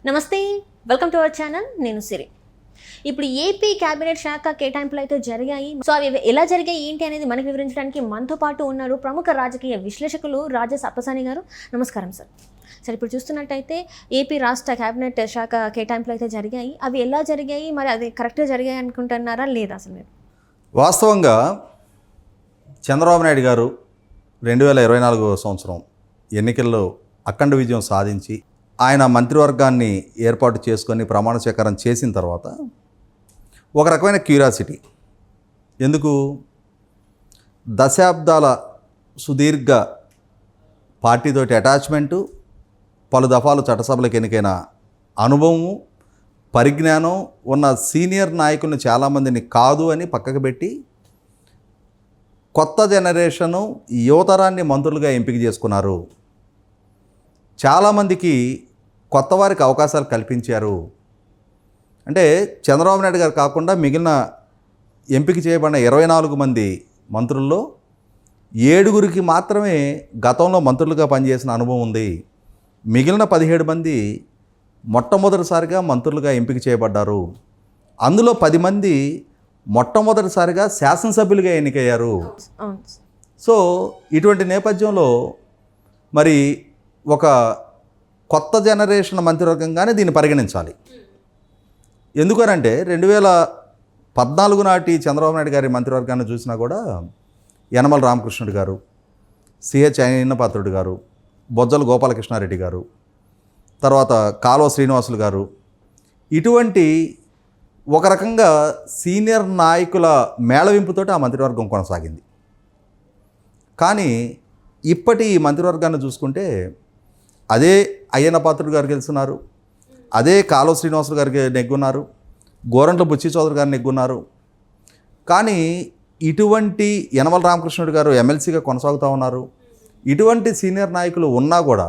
నమస్తే, welcome to our channel. నేను సిరి. ఇప్పుడు ఏపీ కేబినెట్ శాఖ కేటాయింపులు అయితే జరిగాయి. సో అవి ఎలా జరిగాయి ఏంటి అనేది మనకు వివరించడానికి మనతో పాటు ఉన్నారు ప్రముఖ రాజకీయ విశ్లేషకులు రాజేష్ అప్పసాని గారు. నమస్కారం సార్. సరే, ఇప్పుడు చూస్తున్నట్టయితే ఏపీ రాష్ట్ర కేబినెట్ శాఖ కేటాయింపులు అయితే జరిగాయి. అవి ఎలా జరిగాయి, మరి అది కరెక్ట్గా జరిగాయి అనుకుంటున్నారా లేదా? అసలు మీరు వాస్తవంగా చంద్రబాబు నాయుడు గారు 2024 సంవత్సరం ఎన్నికల్లో అఖండ విజయం సాధించి ఆయన మంత్రివర్గాన్ని ఏర్పాటు చేసుకొని ప్రమాణ స్వీకారం చేసిన తర్వాత ఒక రకమైన క్యూరియాసిటీ. ఎందుకు? దశాబ్దాల సుదీర్ఘ పార్టీతోటి అటాచ్మెంటు, పలు దఫాలు చట్టసభలకు ఎన్నికైన అనుభవము, పరిజ్ఞానం ఉన్న సీనియర్ నాయకులను చాలామందిని కాదు అని పక్కకు పెట్టి కొత్త జనరేషను యువతరాన్ని మంత్రులుగా ఎంపిక చేసుకున్నారు. చాలామందికి కొత్త వారికి అవకాశాలు కల్పించారు. అంటే చంద్రబాబు నాయుడు గారు కాకుండా మిగిలిన ఎంపిక చేయబడిన 24 మంది మంత్రుల్లో 7 మాత్రమే గతంలో మంత్రులుగా పనిచేసిన అనుభవం ఉంది. మిగిలిన 17 మంది మొట్టమొదటిసారిగా మంత్రులుగా ఎంపిక చేయబడ్డారు. అందులో 10 మంది మొట్టమొదటిసారిగా శాసనసభ్యులుగా ఎన్నికయ్యారు. సో ఇటువంటి నేపథ్యంలో మరి ఒక కొత్త జనరేషన్ మంత్రివర్గంగానే దీన్ని పరిగణించాలి. ఎందుకనంటే 2014 నాటి చంద్రబాబు నాయుడు గారి మంత్రివర్గాన్ని చూసినా కూడా యనమల రామకృష్ణుడు గారు, సిహెచ్ అయ్యన్నపాత్రుడు గారు, బొజ్జల గోపాలకృష్ణారెడ్డి గారు, తర్వాత కాలువ శ్రీనివాసులు గారు, ఇటువంటి ఒక రకంగా సీనియర్ నాయకుల మేళవింపుతోటి ఆ మంత్రివర్గం కొనసాగింది. కానీ ఇప్పటి ఈ మంత్రివర్గాన్ని చూసుకుంటే అదే అయ్యన్నపాత్రుడు గారు గెలుస్తున్నారు, అదే కాలువ శ్రీనివాసులు గారికి నెగ్గున్నారు, గోరంట్ల బుచ్చి చౌదరి గారు నెగ్గున్నారు. కానీ ఇటువంటి యనమల రామకృష్ణుడు గారు ఎమ్మెల్సీగా కొనసాగుతూ ఉన్నారు. ఇటువంటి సీనియర్ నాయకులు ఉన్నా కూడా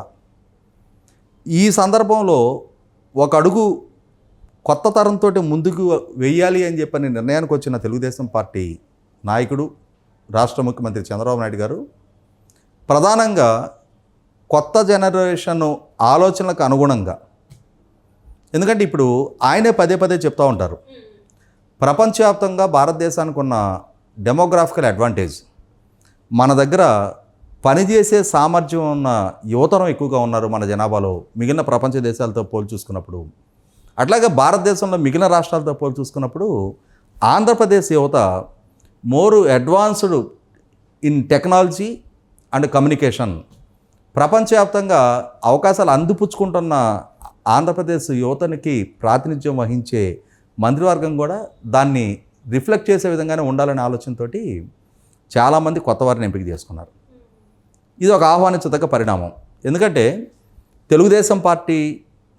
ఈ సందర్భంలో ఒక అడుగు కొత్త తరంతో ముందుకు వెయ్యాలి అని చెప్పని నిర్ణయానికి వచ్చిన తెలుగుదేశం పార్టీ నాయకుడు, రాష్ట్ర ముఖ్యమంత్రి చంద్రబాబు నాయుడు గారు ప్రధానంగా కొత్త జనరేషన్ ఆలోచనలకు అనుగుణంగా, ఎందుకంటే ఇప్పుడు ఆయనే పదే చెప్తూ ఉంటారు, ప్రపంచవ్యాప్తంగా భారతదేశానికి ఉన్న డెమోగ్రాఫికల్ అడ్వాంటేజ్, మన దగ్గర పనిచేసే సామర్థ్యం ఉన్న యువతరం ఎక్కువగా ఉన్నారు మన జనాభాలో మిగిలిన ప్రపంచ దేశాలతో పోల్చి చూసుకున్నప్పుడు. అట్లాగే భారతదేశంలో మిగిలిన రాష్ట్రాలతో పోల్చి చూసుకున్నప్పుడు ఆంధ్రప్రదేశ్ యువత more advanced in technology and communication. ప్రపంచవ్యాప్తంగా అవకాశాలు అందిపుచ్చుకుంటున్న ఆంధ్రప్రదేశ్ యువతనికి ప్రాతినిధ్యం వహించే మంత్రివర్గం కూడా దాన్ని రిఫ్లెక్ట్ చేసే విధంగానే ఉండాలనే ఆలోచనతో చాలామంది కొత్త వారిని ఎంపిక చేసుకున్నారు. ఇది ఒక ఆహ్వానించదగ్గ పరిణామం. ఎందుకంటే తెలుగుదేశం పార్టీ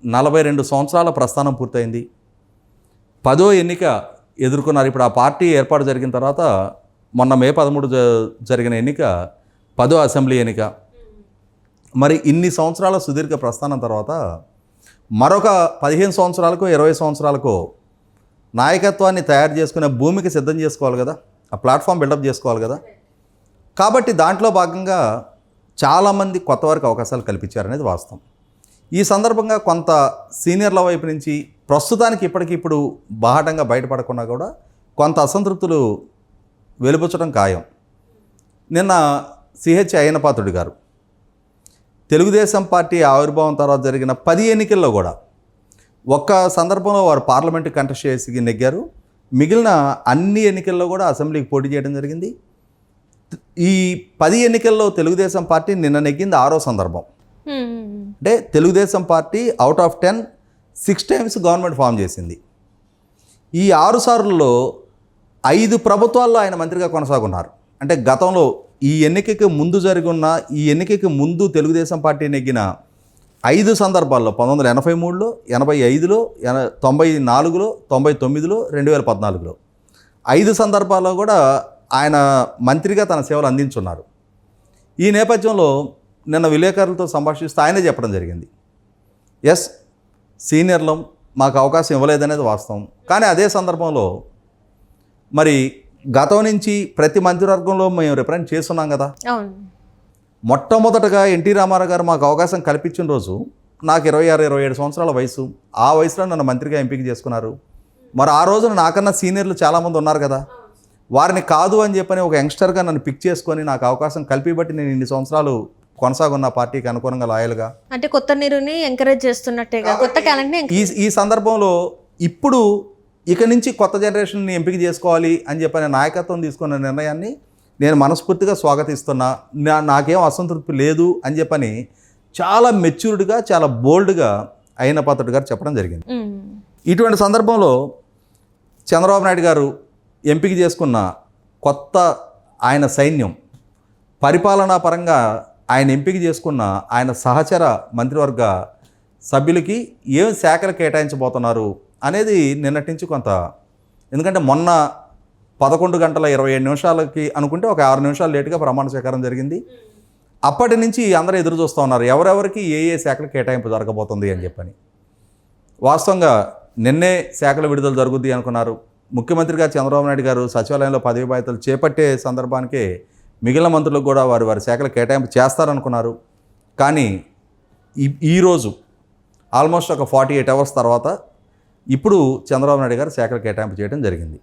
42 సంవత్సరాల ప్రస్థానం పూర్తయింది. 10వ ఎన్నిక ఎదుర్కొన్నారు. ఇప్పుడు ఆ పార్టీ ఏర్పాటు జరిగిన తర్వాత మొన్న మే 13 జరిగిన ఎన్నిక 10వ అసెంబ్లీ ఎన్నిక. మరి ఇన్ని సంవత్సరాల సుదీర్ఘ ప్రస్థానం తర్వాత మరొక 15 సంవత్సరాలకో 20 సంవత్సరాలకో నాయకత్వాన్ని తయారు చేసుకునే భూమికి సిద్ధం చేసుకోవాలి కదా, ఆ ప్లాట్ఫామ్ బిల్డప్ చేసుకోవాలి కదా. కాబట్టి దాంట్లో భాగంగా చాలామంది కొత్త వారికి అవకాశాలు కల్పించారనేది వాస్తవం. ఈ సందర్భంగా కొంత సీనియర్ల వైపు నుంచి ప్రస్తుతానికి ఇప్పటికిప్పుడు బాహటంగా బయటపడకుండా కూడా కొంత అసంతృప్తులు వెలుబుచ్చడం ఖాయం. నిన్న సిహెచ్ అయ్యన్నపాత్రుడు గారు తెలుగుదేశం పార్టీ ఆవిర్భావం తర్వాత జరిగిన 10 ఎన్నికల్లో కూడా ఒక్క సందర్భంలో వారు పార్లమెంటు కంటెస్ట్ చేసి నెగ్గారు. మిగిలిన అన్ని ఎన్నికల్లో కూడా అసెంబ్లీకి పోటీ చేయడం జరిగింది. ఈ 10 ఎన్నికల్లో తెలుగుదేశం పార్టీ నిన్న నెగ్గింది 6వ సందర్భం. అంటే Telugu Desam party out of 10 6 times government form చేసింది. ఈ 6 సార్లలో 5 ప్రభుత్వాల్లో ఆయన మంత్రిగా కొనసాగున్నారు. అంటే గతంలో ఈ ఎన్నికకి ముందు జరిగిన ఈ ఎన్నికకి ముందు తెలుగుదేశం పార్టీ నెగ్గిన 5 సందర్భాల్లో 1983లో, 85లో, 94లో, 99లో, 2014లో 5 సందర్భాల్లో కూడా ఆయన మంత్రిగా తన సేవలు అందించున్నారు. ఈ నేపథ్యంలో నిన్న విలేకరులతో సంభాషిస్తూ ఆయనే చెప్పడం జరిగింది, ఎస్ సీనియర్లం మాకు అవకాశం ఇవ్వలేదనేది వాస్తవం. కానీ అదే సందర్భంలో మరి గతం నుంచి ప్రతి మంత్రివర్గంలో మేము రిప్రజెంట్ చేస్తున్నాం కదా. మొట్టమొదటగా ఎన్టీ రామారావు గారు మాకు అవకాశం కల్పించిన రోజు నాకు 26-27 సంవత్సరాల వయసు. ఆ వయసులో నన్ను మంత్రిగా ఎంపిక చేసుకున్నారు. మరి ఆ రోజున నాకన్నా సీనియర్లు చాలామంది ఉన్నారు కదా, వారిని కాదు అని చెప్పని ఒక యంగ్స్టర్గా నన్ను పిక్ చేసుకొని నాకు అవకాశం కల్పిబట్టి నేను ఇన్ని సంవత్సరాలు కొనసాగున్న పార్టీకి అనుగుణంగా లాయల్గా. అంటే కొత్త నీరుని ఎంకరేజ్ చేస్తున్నట్టేగా, కొత్త టాలెంట్ని. ఈ సందర్భంలో ఇప్పుడు ఇక నుంచి కొత్త జనరేషన్ని ఎంపిక చేసుకోవాలి అని చెప్పని నాయకత్వం తీసుకున్న నిర్ణయాన్ని నేను మనస్ఫూర్తిగా స్వాగతిస్తున్నా. నాకేం అసంతృప్తి లేదు అని చెప్పని చాలా మెచ్యూర్డ్గా, చాలా బోల్డ్గా అయిన పాత్రుడు గారు చెప్పడం జరిగింది. ఇటువంటి సందర్భంలో చంద్రబాబు నాయుడు గారు ఎంపిక చేసుకున్న కొత్త ఆయన సైన్యం, పరిపాలనా పరంగా ఆయన ఎంపిక చేసుకున్న ఆయన సహచర మంత్రివర్గ సభ్యులకి ఏం శాఖలు కేటాయించబోతున్నారు అనేది నిన్నటి నుంచి కొంత, ఎందుకంటే మొన్న 11:27 అనుకుంటే ఒక 6 నిమిషాలు లేటుగా ప్రమాణ స్వీకారం జరిగింది. అప్పటి నుంచి అందరూ ఎదురు చూస్తూ ఉన్నారు ఎవరెవరికి ఏ శాఖలు కేటాయింపు జరగబోతుంది అని చెప్పని. వాస్తవంగా నిన్నే శాఖల విడుదల జరుగుద్ది అనుకున్నారు. ముఖ్యమంత్రిగా చంద్రబాబు నాయుడు గారు సచివాలయంలో పదవి బాధ్యతలు చేపట్టే సందర్భానికే మిగిలిన మంత్రులకు కూడా వారి శాఖల కేటాయింపు చేస్తారనుకున్నారు. కానీ ఈరోజు ఆల్మోస్ట్ ఒక 48 అవర్స్ తర్వాత ఇప్పుడు చంద్రబాబు నాయుడు గారు శాఖల కేటాయింపు చేయడం జరిగింది.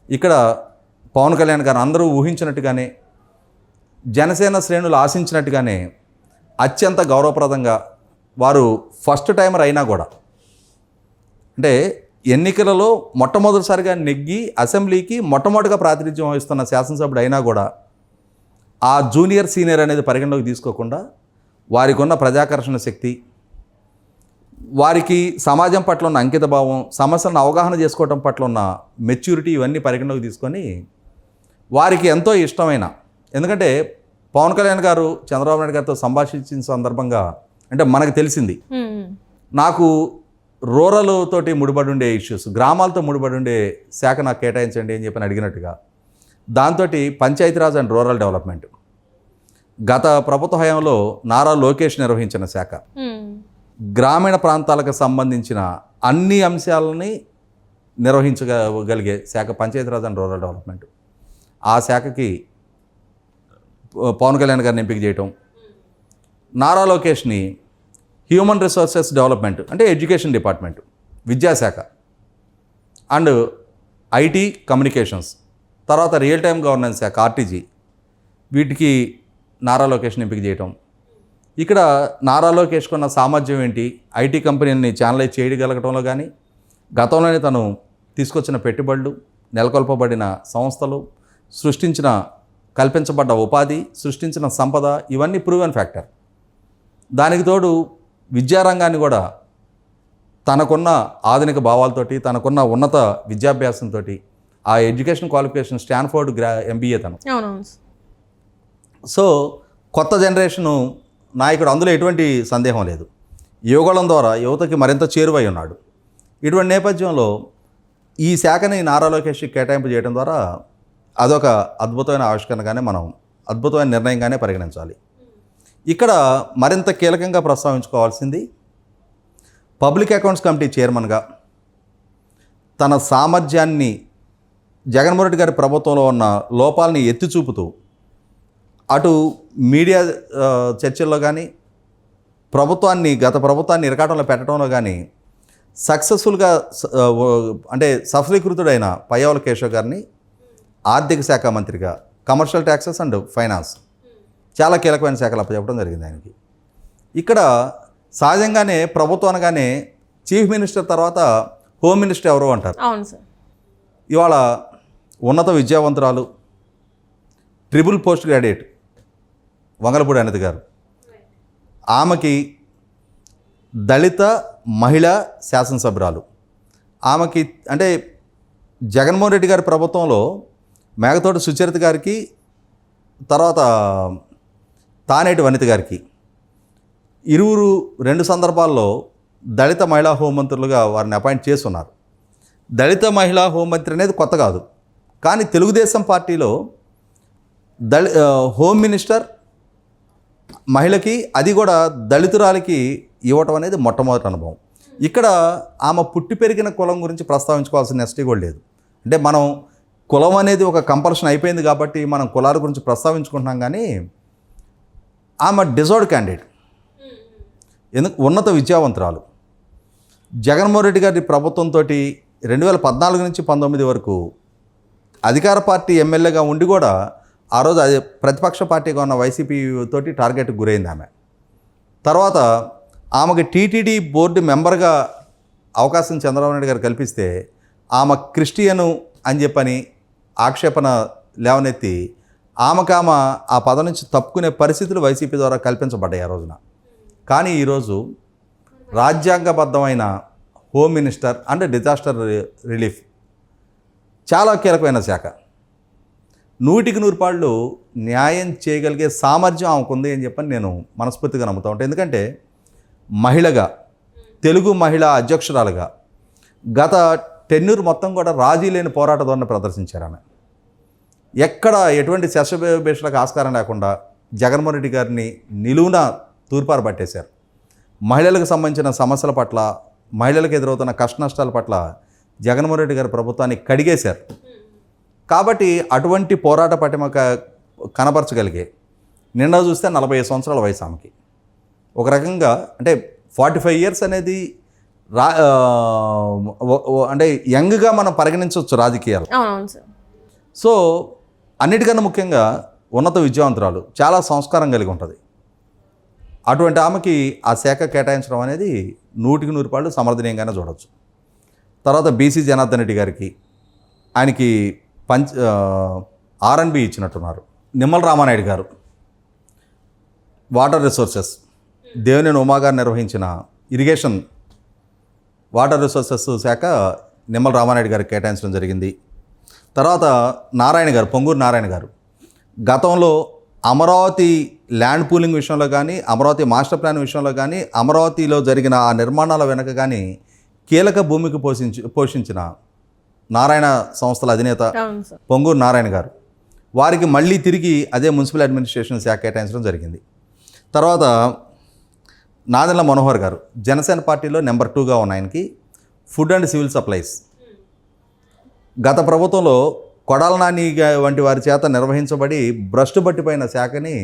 ఇక్కడ పవన్ కళ్యాణ్ గారు అందరూ ఊహించినట్టుగానే, జనసేన శ్రేణులు ఆశించినట్టుగానే అత్యంత గౌరవప్రదంగా వారు ఫస్ట్ టైమర్ అయినా కూడా, అంటే ఎన్నికలలో మొట్టమొదటిసారిగా నెగ్గి అసెంబ్లీకి మొట్టమొదటిగా ప్రాతినిధ్యం వహిస్తున్న శాసనసభ్యుడు అయినా కూడా ఆ జూనియర్ సీనియర్ అనేది పరిగణలోకి తీసుకోకుండా వారికి ఉన్న ప్రజాకర్షణ శక్తి, వారికి సమాజం పట్ల ఉన్న అంకితభావం, సమస్యలను అవగాహన చేసుకోవడం పట్ల ఉన్న మెచ్యూరిటీ, ఇవన్నీ పరిగణలోకి తీసుకొని వారికి ఎంతో ఇష్టమైన, ఎందుకంటే పవన్ కళ్యాణ్ గారు చంద్రబాబు నాయుడు గారితో సంభాషించిన సందర్భంగా అంటే మనకు తెలిసింది, నాకు రూరల్ తోటి ముడిపడి ఉండే ఇష్యూస్, గ్రామాలతో ముడిపడి ఉండే శాఖ నాకు కేటాయించండి అని చెప్పని అడిగినట్టుగా, దాంతో పంచాయతీరాజ్ అండ్ రూరల్ డెవలప్మెంట్ గత ప్రభుత్వ హయాంలో నారా లోకేష్ నిర్వహించిన శాఖ, గ్రామీణ ప్రాంతాలకు సంబంధించిన అన్ని అంశాలని నిర్వహించగలిగే శాఖ పంచాయతీరాజ్ అండ్ రూరల్ డెవలప్మెంట్. ఆ శాఖకి పవన్ కళ్యాణ్ గారిని ఎంపిక చేయటం, నారా లోకేష్ని హ్యూమన్ రిసోర్సెస్ డెవలప్మెంట్ అంటే ఎడ్యుకేషన్ డిపార్ట్మెంట్, విద్యాశాఖ అండ్ ఐటీ కమ్యూనికేషన్స్, తర్వాత రియల్ టైమ్ గవర్నెన్స్ శాఖ ఆర్టీజీ, వీటికి నారా లోకేష్ని ఎంపిక చేయటం. ఇక్కడ నారా లోకేష్ కొన్న సామర్థ్యం ఏంటి, ఐటీ కంపెనీని ఛానలైజ్ చేయగలగటంలో కానీ, గతంలోనే తను తీసుకొచ్చిన పెట్టుబడులు, నెలకొల్పబడిన సంస్థలు, కల్పించబడ్డ ఉపాధి, సృష్టించిన సంపద, ఇవన్నీ ప్రూవెన్ ఫ్యాక్టర్. దానికి తోడు విద్యారంగాన్ని కూడా తనకున్న ఆధునిక భావాలతోటి, తనకున్న ఉన్నత విద్యాభ్యాసంతో, ఆ ఎడ్యుకేషన్ క్వాలిఫికేషన్ స్టాన్ఫోర్డ్ MBA తను. సో కొత్త జనరేషను నాయకుడు, అందులో ఎటువంటి సందేహం లేదు. యువగళం ద్వారా యువతకి మరింత చేరువై ఉన్నాడు. ఇటువంటి నేపథ్యంలో ఈ శాఖని నారా లోకేష్కి కేటాయింపు చేయడం ద్వారా అదొక అద్భుతమైన ఆవిష్కరణగానే, మనం అద్భుతమైన నిర్ణయంగానే పరిగణించాలి. ఇక్కడ మరింత కీలకంగా ప్రస్తావించుకోవాల్సింది, పబ్లిక్ అకౌంట్స్ కమిటీ చైర్మన్గా తన సామర్థ్యాన్ని, జగన్మోహన్ రెడ్డి గారి ప్రభుత్వంలో ఉన్న లోపాలని ఎత్తి చూపుతూ, అటు మీడియా చర్చల్లో కానీ, గత ప్రభుత్వాన్ని ఇరకాటంలో పెట్టడంలో కానీ సక్సెస్ఫుల్గా అంటే సఫలీకృతుడైన పయ్యావుల కేశవ్ గారిని ఆర్థిక శాఖ మంత్రిగా, కమర్షియల్ ట్యాక్సెస్ అండ్ ఫైనాన్స్, చాలా కీలకమైన శాఖలు అప్పచెప్పడం జరిగింది ఆయనకి. ఇక్కడ సహజంగానే ప్రభుత్వం అనగానే చీఫ్ మినిస్టర్ తర్వాత హోమ్ మినిస్టర్ ఎవరు అంటారు. అవును సార్. ఇవాళ ఉన్నత విద్యావంతురాలు, triple post graduate Vangalapudi Anitha garu, ఆమెకి దళిత మహిళా శాసనసభ్యురాలు, ఆమెకి అంటే జగన్మోహన్ రెడ్డి గారి ప్రభుత్వంలో మేఘతోటి సుచరిత గారికి, తర్వాత తానేటి వనిత గారికి, ఇరువురు 2 సందర్భాల్లో దళిత మహిళా హోంమంత్రులుగా వారిని అపాయింట్ చేస్తున్నారు. దళిత మహిళా హోంమంత్రి అనేది కొత్త కాదు, కానీ తెలుగుదేశం పార్టీలో హోమ్ మినిస్టర్ మహిళకి, అది కూడా దళితురాలికి ఇవ్వటం అనేది మొట్టమొదటి అనుభవం. ఇక్కడ ఆమె పుట్టి పెరిగిన కులం గురించి ప్రస్తావించుకోవాల్సిన నెస్టీ కూడా లేదు. అంటే మనం కులం అనేది ఒక కంపల్షన్ అయిపోయింది కాబట్టి మనం కులాల గురించి ప్రస్తావించుకుంటున్నాం, కానీ ఆమె డిజర్వ్డ్ క్యాండిడేట్. ఎందుకు ఉన్నత విద్యావంతురాలు. జగన్మోహన్ రెడ్డి గారి ప్రభుత్వంతో 2014 నుంచి 19 వరకు అధికార పార్టీ ఎమ్మెల్యేగా ఉండి కూడా ఆ రోజు అది ప్రతిపక్ష పార్టీగా ఉన్న వైసీపీ తోటి టార్గెట్కి గురైంది ఆమె. తర్వాత ఆమెకి టీటీడీ బోర్డు మెంబర్గా అవకాశం చంద్రబాబు నాయుడు గారు కల్పిస్తే ఆమె క్రిస్టియను అని చెప్పని ఆక్షేపణ లేవనెత్తి ఆమె ఆ పదం నుంచి తప్పుకునే పరిస్థితులు వైసీపీ ద్వారా కల్పించబడ్డాయి ఆ రోజున. కానీ ఈరోజు రాజ్యాంగబద్ధమైన home minister and disaster relief చాలా కీలకమైన శాఖ. 100% న్యాయం చేయగలిగే సామర్థ్యం ఆమెకుంది అని చెప్పని నేను మనస్ఫూర్తిగా నమ్ముతా ఉంటాను. ఎందుకంటే మహిళగా, తెలుగు మహిళా అధ్యక్షురాలుగా గత టెన్యూర్ మొత్తం కూడా రాజీ లేని పోరాట ధోరణి ప్రదర్శించారు ఆమె. ఎక్కడ ఎటువంటి శస్త్రభేషలకు ఆస్కారం లేకుండా జగన్మోహన్ రెడ్డి గారిని నిలువున తూర్పారు పట్టేశారు. మహిళలకు సంబంధించిన సమస్యల పట్ల, మహిళలకు ఎదురవుతున్న కష్ట నష్టాల పట్ల జగన్మోహన్ రెడ్డి గారి ప్రభుత్వాన్ని కడిగేశారు. కాబట్టి అటువంటి పోరాట పటిమ కనపరచగలిగే నిండా చూస్తే 45 సంవత్సరాల వయసు ఆమెకి. ఒక రకంగా అంటే 45 ఇయర్స్ అనేది అంటే యంగ్గా మనం పరిగణించవచ్చు రాజకీయాలు. సో అన్నిటికన్నా ముఖ్యంగా ఉన్నత విద్యావంతురాలు, చాలా సంస్కారం కలిగి ఉంటుంది. అటువంటి ఆమెకి ఆ శాఖ కేటాయించడం అనేది 100% సమర్థనీయంగానే చూడవచ్చు. తర్వాత బీసీ జనార్దన్ రెడ్డి గారికి ఆయనకి R&B ఇచ్చినట్టున్నారు. నిమ్మల రామానాయుడు గారు వాటర్ రిసోర్సెస్, దేవినేని ఉమా గారు నిర్వహించిన ఇరిగేషన్ వాటర్ రిసోర్సెస్ శాఖ నిమ్మల రామానాయుడు గారికి కేటాయించడం జరిగింది. తర్వాత నారాయణ గారు, పొంగూరు నారాయణ గారు గతంలో అమరావతి ల్యాండ్ పూలింగ్ విషయంలో కానీ, అమరావతి మాస్టర్ ప్లాన్ విషయంలో కానీ, అమరావతిలో జరిగిన ఆ నిర్మాణాల వెనక కానీ కీలక భూమికి పోషించిన నారాయణ సంస్థల అధినేత పొంగూరు నారాయణ గారు. వారికి మళ్ళీ తిరిగి అదే మున్సిపల్ అడ్మినిస్ట్రేషన్ శాఖ కేటాయించడం జరిగింది. తర్వాత నాదెండ్ల మనోహర్ గారు జనసేన పార్టీలో నెంబర్ 2గా ఉన్న ఆయనకి ఫుడ్ అండ్ సివిల్ సప్లైస్, గత ప్రభుత్వంలో కొడాల నాని వంటి వారి చేత నిర్వహించబడి భ్రష్టు పట్టిపోయిన శాఖని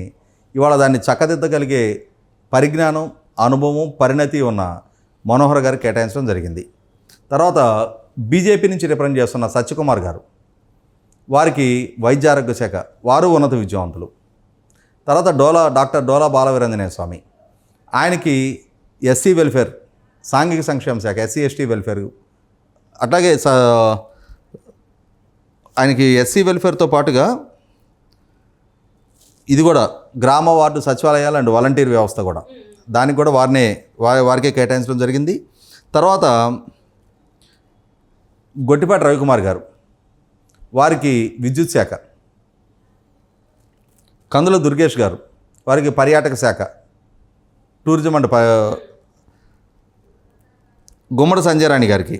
ఇవాళ దాన్ని చక్కదిద్దగలిగే పరిజ్ఞానం, అనుభవం, పరిణతి ఉన్న మనోహర్ గారు కేటాయించడం జరిగింది. తర్వాత బీజేపీ నుంచి రిప్రజెంట్ చేస్తున్న సత్యకుమార్ గారు, వారికి వైద్య ఆరోగ్య శాఖ, వారు ఉన్నత విద్యావంతులు. తర్వాత డాక్టర్ డోలా బాలవీరాంజనేయ స్వామి, ఆయనకి ఎస్సీ వెల్ఫేర్, సాంఘిక సంక్షేమ శాఖ, ఎస్సీ ఎస్టీ వెల్ఫేర్, అట్లాగే ఆయనకి ఎస్సీ వెల్ఫేర్తో పాటుగా ఇది కూడా గ్రామ వార్డు సచివాలయాలు అండ్ వాలంటీర్ వ్యవస్థ కూడా, దానికి కూడా వారికే కేటాయించడం జరిగింది. తర్వాత గొట్టిపాటి రవికుమార్ గారు, వారికి విద్యుత్ శాఖ. కందుల దుర్గేష్ గారు, వారికి పర్యాటక శాఖ, టూరిజం అండ్ గుమ్మడి సంజయరాణి గారికి,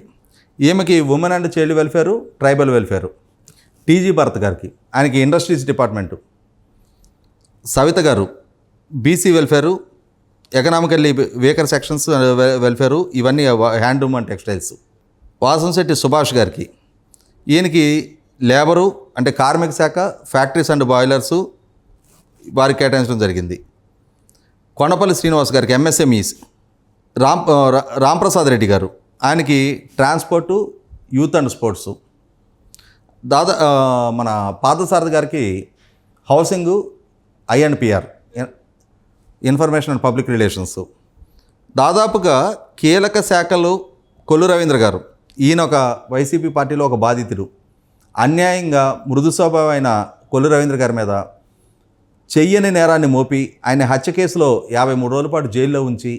ఈమెకి women and child welfare, tribal welfare. TG Bharath గారికి, ఆయనకి industries department. Savitha garu BC welfare, economically weaker sections welfare, ఇవన్నీ handloom and textiles. Vasamsetti Subhash గారికి, ఈయనకి లేబరు అంటే కార్మిక శాఖ, ఫ్యాక్టరీస్ అండ్ బాయిలర్సు, వారికి కేటాయించడం జరిగింది. కొండపల్లి శ్రీనివాస్ గారికి ఎంఎస్ఎంఈస్. రాంప్రసాద్ రెడ్డి గారు, ఆయనకి ట్రాన్స్పోర్టు, యూత్ అండ్ స్పోర్ట్సు. మన పార్థసారథి గారికి housing, INPR, information and public relations. దాదాపుగా కీలక శాఖలు కొల్లు రవీంద్ర గారు, ఈయన ఒక వైసీపీ పార్టీలో ఒక బాధితుడు. అన్యాయంగా మృదు స్వభావమైన కొల్లు రవీంద్ర గారి మీద చెయ్యని నేరాన్ని మోపి ఆయన హత్య కేసులో 53 రోజుల పాటు జైల్లో ఉంచి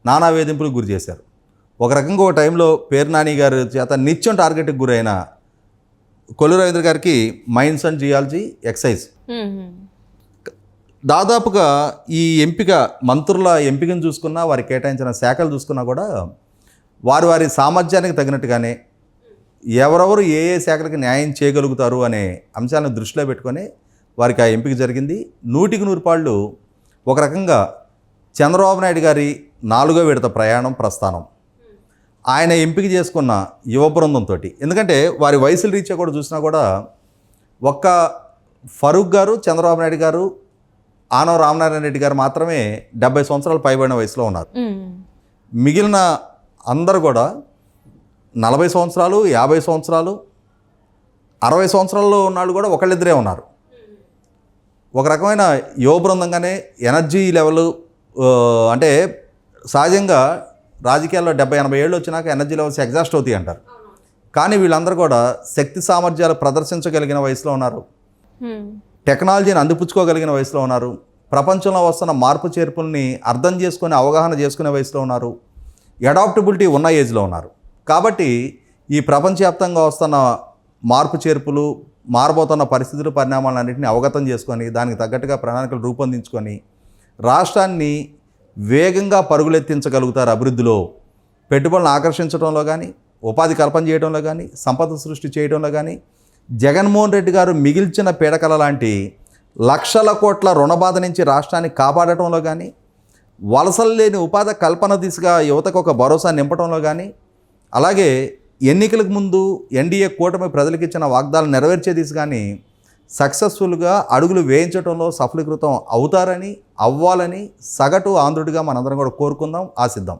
నానా వేధింపులకు గురి చేశారు. ఒక రకంగా ఒక టైంలో పేరు నాని గారి చేత నిత్యం టార్గెట్కి గురైన కొల్లు రవీంద్ర గారికి మైన్స్ అండ్ జియాలజీ, ఎక్సైజ్. దాదాపుగా ఈ ఎంపిక, మంత్రుల ఎంపికను చూసుకున్నా, వారి కేటాయించిన శాఖలు చూసుకున్నా కూడా వారి సామర్థ్యానికి తగినట్టుగానే ఎవరెవరు ఏ శాఖలకు న్యాయం చేయగలుగుతారు అనే అంశాలను దృష్టిలో పెట్టుకొని వారికి ఆ ఎంపిక జరిగింది. 100% ఒక రకంగా చంద్రబాబు నాయుడు గారి 4వ విడత ప్రస్థానం ఆయన ఎంపిక చేసుకున్న యువ బృందంతో, ఎందుకంటే వారి వయసుల రీత్యా కూడా చూసినా కూడా ఒక్క ఫరూక్ గారు, చంద్రబాబు నాయుడు గారు, ఆనవ రామనారాయణ రెడ్డి గారు మాత్రమే 70 సంవత్సరాలు పైబడిన వయసులో ఉన్నారు. మిగిలిన అందరూ కూడా 40 సంవత్సరాలు, 50 సంవత్సరాలు, 60 సంవత్సరాల్లో ఉన్నాళ్ళు కూడా ఒకళ్ళిద్దరే ఉన్నారు. ఒక రకమైన యువ బృందంగానే ఎనర్జీ లెవెల్ అంటే సహజంగా రాజకీయాల్లో 70-80 ఏళ్ళు వచ్చినాక ఎనర్జీ లెవెల్స్ ఎగ్జాస్ట్ అవుతాయి అంటారు. కానీ వీళ్ళందరూ కూడా శక్తి సామర్థ్యాలు ప్రదర్శించగలిగిన వయసులో ఉన్నారు. టెక్నాలజీని అందిపుచ్చుకోగలిగిన వయసులో ఉన్నారు. ప్రపంచంలో వస్తున్న మార్పు చేర్పుల్ని అర్థం చేసుకుని అవగాహన చేసుకునే వయసులో ఉన్నారు. అడాప్టబిలిటీ ఉన్న ఏజ్లో ఉన్నారు. కాబట్టి ఈ ప్రపంచవ్యాప్తంగా వస్తున్న మార్పు చేర్పులు, మారబోతున్న పరిస్థితులు, పరిణామాలన్నింటినీ అవగతం చేసుకొని దానికి తగ్గట్టుగా ప్రణాళికలు రూపొందించుకొని రాష్ట్రాన్ని వేగంగా పరుగులెత్తించగలుగుతారు. అభివృద్ధిలో పెట్టుబడులను ఆకర్షించడంలో కానీ, ఉపాధి కల్పన చేయడంలో కానీ, సంపద సృష్టి చేయడంలో కానీ జగన్మోహన్ రెడ్డి గారు మిగిల్చిన పీడకల లాంటి లక్షల కోట్ల రుణబాధ నుంచి రాష్ట్రాన్ని కాపాడటంలో కానీ, వలసలు లేని ఉపాధి కల్పన దిశగా యువతకు ఒక భరోసా నింపడంలో కానీ, అలాగే ఎన్నికలకు ముందు ఎన్డీఏ కూటమి ప్రజలకు ఇచ్చిన వాగ్దానాలు నెరవేర్చే దిశగాని సక్సెస్ఫుల్గా అడుగులు వేయించడంలో సఫలీకృతం అవుతారని, అవ్వాలని సగటు ఆంధ్రుడిగా మనందరం కూడా కోరుకుందాం, ఆశిద్దాం.